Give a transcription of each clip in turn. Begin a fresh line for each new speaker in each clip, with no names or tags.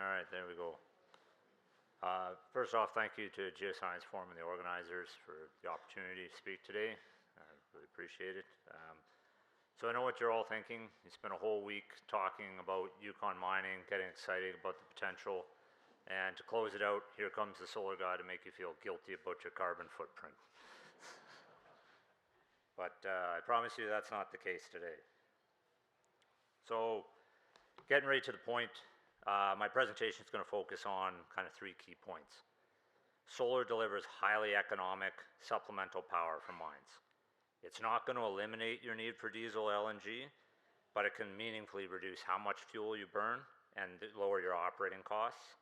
All right, there we go. First off, thank you to Geoscience Forum and the organizers for the opportunity to speak today. I really appreciate it. So I know what you're all thinking. You spent a whole week talking about Yukon mining, getting excited about the potential, and to close it out, here comes the solar guy to make you feel guilty about your carbon footprint. But I promise you that's not the case today. So getting right to the point, my presentation is going to focus on kind of three key points. Solar delivers highly economic supplemental power from mines. It's not going to eliminate your need for diesel LNG, but it can meaningfully reduce how much fuel you burn and lower your operating costs.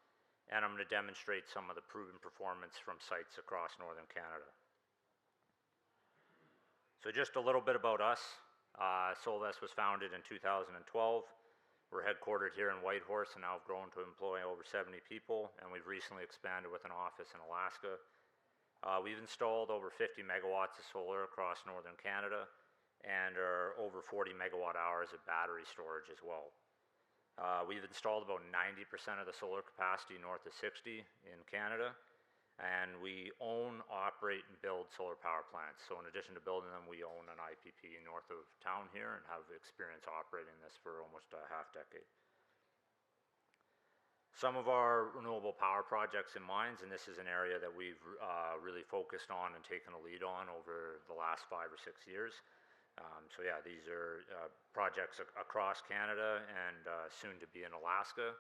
And I'm going to demonstrate some of the proven performance from sites across northern Canada. So just a little bit about us. Solvest was founded in 2012. We're headquartered here in Whitehorse and now have grown to employ over 70 people, and we've recently expanded with an office in Alaska. We've installed over 50 megawatts of solar across northern Canada and are over 40 megawatt hours of battery storage as well. We've installed about 90% of the solar capacity north of 60 in Canada, and we own, operate, and build solar power plants. So in addition to building them, we own an IPP north of town here and have experience operating this for almost a half decade. Some of our renewable power projects in mines, and this is an area that we've really focused on and taken a lead on over the last 5 or 6 years. So yeah, these are projects across Canada and soon to be in Alaska.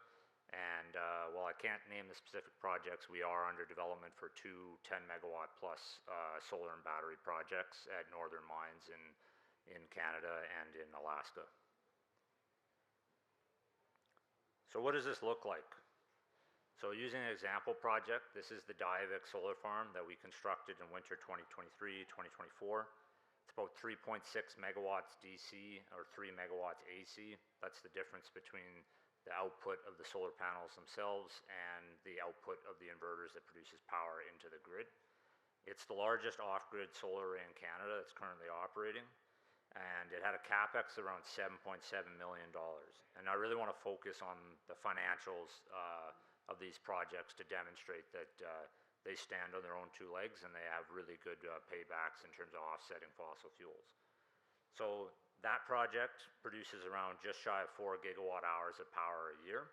And while I can't name the specific projects, we are under development for 2 10 megawatt plus solar and battery projects at northern mines in Canada and in Alaska. So what does this look like? So using an example project, this is the Diavik solar farm that we constructed in winter 2023, 2024. It's about 3.6 megawatts DC or 3 megawatts AC. That's the difference between the output of the solar panels themselves and the output of the inverters that produces power into the grid. It's the largest off-grid solar array in Canada that's currently operating, and it had a capex around $7.7 million. And I really want to focus on the financials of these projects to demonstrate that they stand on their own 2 legs and they have really good paybacks in terms of offsetting fossil fuels. So that project produces around just shy of 4 gigawatt hours of power a year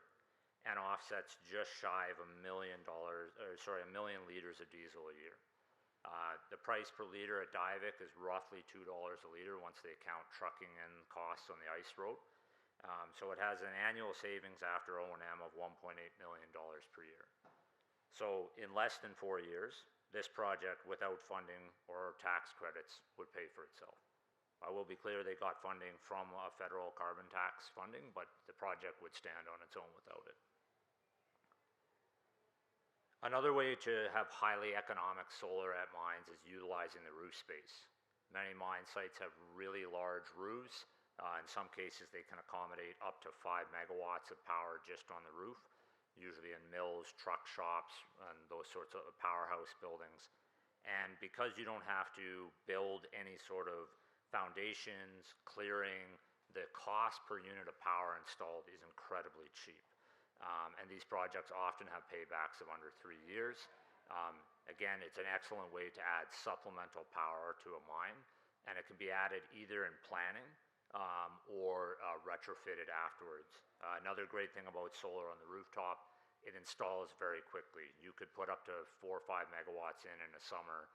and offsets just shy of $1 million liters of diesel a year. The price per liter at Diavik is roughly $2 a liter once they account trucking and costs on the ice road. So it has an annual savings after O&M of $1.8 million per year. So in less than 4 years, this project without funding or tax credits would pay for itself. I will be clear, they got funding from a federal carbon tax funding, but the project would stand on its own without it. Another way to have highly economic solar at mines is utilizing the roof space. Many mine sites have really large roofs. In some cases, they can accommodate up to 5 megawatts of power just on the roof, usually in mills, truck shops, and those sorts of powerhouse buildings. And because you don't have to build any sort of foundations, clearing, the cost per unit of power installed is incredibly cheap. And these projects often have paybacks of under 3 years. Again, it's an excellent way to add supplemental power to a mine, and it can be added either in planning or retrofitted afterwards. Another great thing about solar on the rooftop, it installs very quickly. You could put up to 4 or 5 megawatts in the summer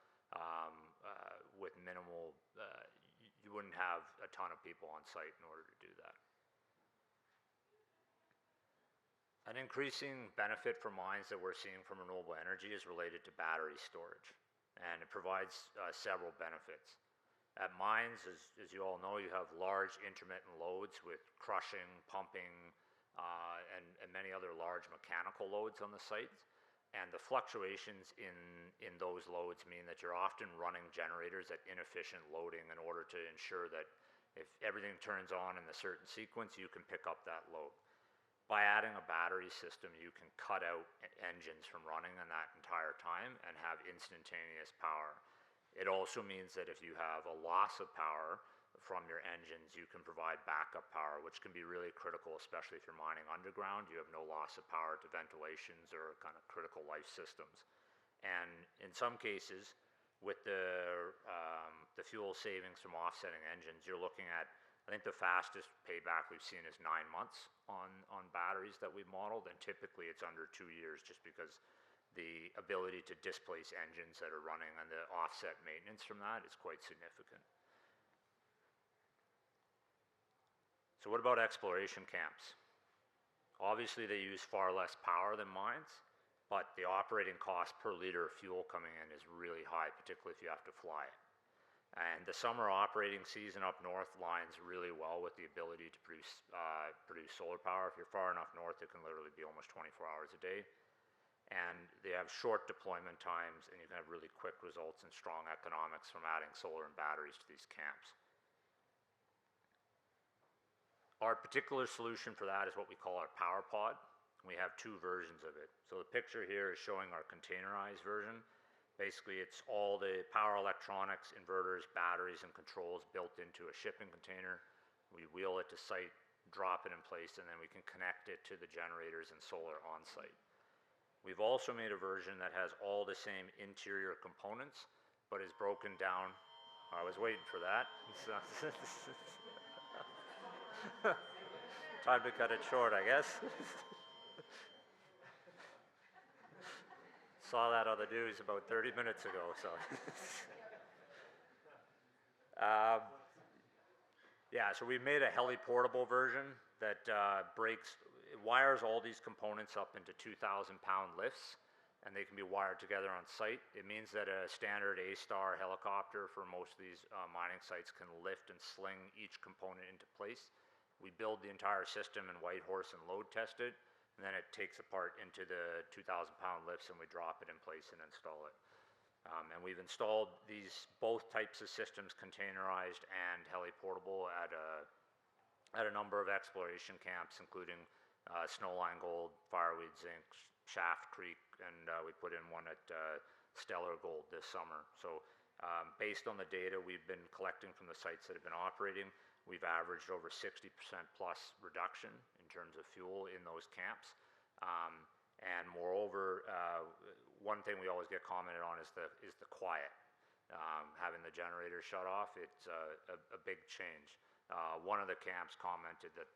with minimal, you wouldn't have a ton of people on site in order to do that. An increasing benefit for mines that we're seeing from renewable energy is related to battery storage, and it provides several benefits. At mines, as you all know, you have large intermittent loads with crushing, pumping, and many other large mechanical loads on the site. And the fluctuations in those loads mean that you're often running generators at inefficient loading in order to ensure that if everything turns on in a certain sequence, you can pick up that load. By adding a battery system, you can cut out engines from running in that entire time and have instantaneous power. It also means that if you have a loss of power from your engines, you can provide backup power, which can be really critical, especially if you're mining underground. You have no loss of power to ventilations or kind of critical life systems. And in some cases, with the fuel savings from offsetting engines, you're looking at, I think the fastest payback we've seen is 9 months on batteries that we've modeled, and typically it's under 2 years, just because the ability to displace engines that are running and the offset maintenance from that is quite significant. So what about exploration camps? Obviously they use far less power than mines, but the operating cost per liter of fuel coming in is really high, particularly if you have to fly it. And the summer operating season up north lines really well with the ability to produce solar power. If you're far enough north, it can literally be almost 24 hours a day. And they have short deployment times, and you can have really quick results and strong economics from adding solar and batteries to these camps. Our particular solution for that is what we call our power pod. We have 2 versions of it. So the picture here is showing our containerized version. Basically, it's all the power electronics, inverters, batteries, and controls built into a shipping container. We wheel it to site, drop it in place, and then we can connect it to the generators and solar on site. We've also made a version that has all the same interior components, but is broken down. I was waiting for that. Time to cut it short, I guess. Saw that on the news about 30 minutes ago, so. Yeah, so we made a heli-portable version that wires all these components up into 2,000-pound lifts, and they can be wired together on site. It means that a standard A-Star helicopter for most of these mining sites can lift and sling each component into place. We build the entire system in Whitehorse and load test it, and then it takes apart into the 2,000-pound lifts, and we drop it in place and install it. And we've installed both types of systems, containerized and heli-portable, at a number of exploration camps, including Snowline Gold, Fireweed Zinc, Shaft Creek, and we put in one at Stellar Gold this summer. So based on the data we've been collecting from the sites that have been operating, we've averaged over 60% plus reduction in terms of fuel in those camps. And moreover, one thing we always get commented on is the quiet. Having the generator shut off, it's a big change. One of the camps commented that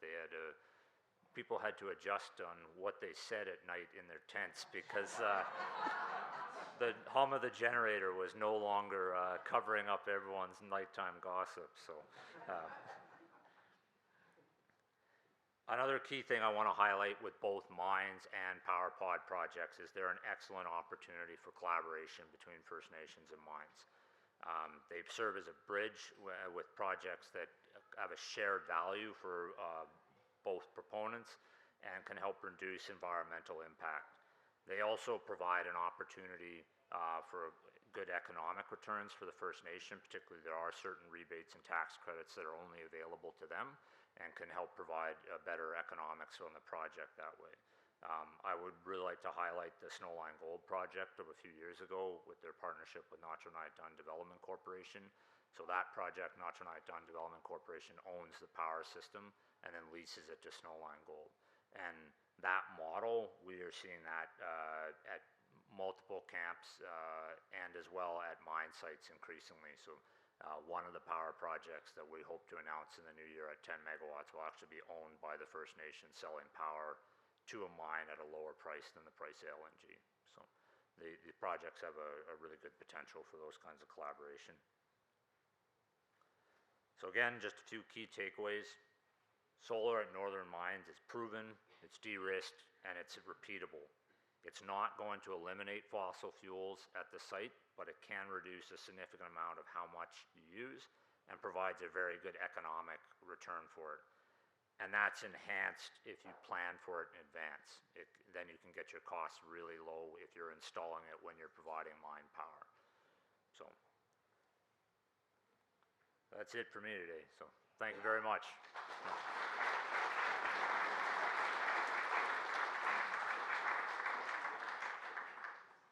people had to adjust on what they said at night in their tents, because the hum of the generator was no longer covering up everyone's nighttime gossip. So. Another key thing I want to highlight with both mines and power pod projects is they're an excellent opportunity for collaboration between First Nations and mines. They serve as a bridge with projects that have a shared value for both proponents and can help reduce environmental impact. They also provide an opportunity for good economic returns for the First Nation. Particularly, there are certain rebates and tax credits that are only available to them, and can help provide better economics on the project that way. I would really like to highlight the Snowline Gold project of a few years ago with their partnership with Natronite-Dun Development Corporation. So that project, Natronite-Dun Development Corporation owns the power system and then leases it to Snowline Gold. And that model, we are seeing that at multiple camps and as well at mine sites increasingly. So one of the power projects that we hope to announce in the new year at 10 megawatts will actually be owned by the First Nation, selling power to a mine at a lower price than the price of LNG. So the projects have a really good potential for those kinds of collaboration. So again, just a few key takeaways. Solar at Northern Mines is proven, it's de-risked, and it's repeatable. It's not going to eliminate fossil fuels at the site, but it can reduce a significant amount of how much you use and provides a very good economic return for it. And that's enhanced if you plan for it in advance. Then you can get your costs really low if you're installing it when you're providing mine power. So that's it for me today. So thank you very much.